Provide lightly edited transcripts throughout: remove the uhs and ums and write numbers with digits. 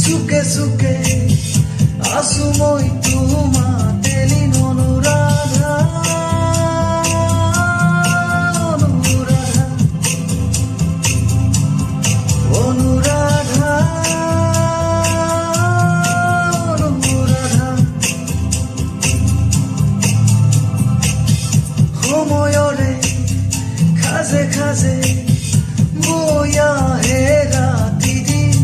চুকে চুকে আছো মই তোমাতেলি অনুৰাধা অনুৰাধা অনুৰাধা সময়ৰে খাজে খাজে বৈ আহে ৰাতি দিন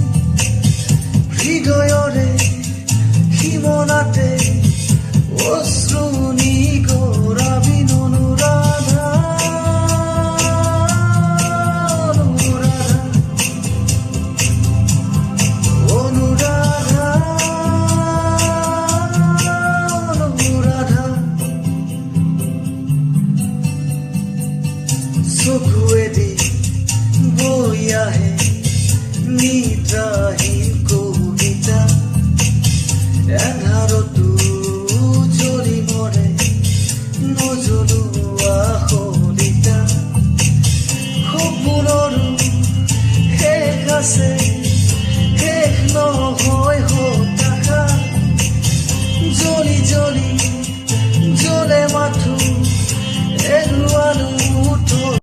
হৃদয়ৰে সিমনাতে অশ্ৰু নিগৰাবি অনুৰাধা অনুৰাধা অনুৰাধা চকুৱেদি বৈ আহে নিদ্ৰাহীন কবিতা এন্ধাৰতো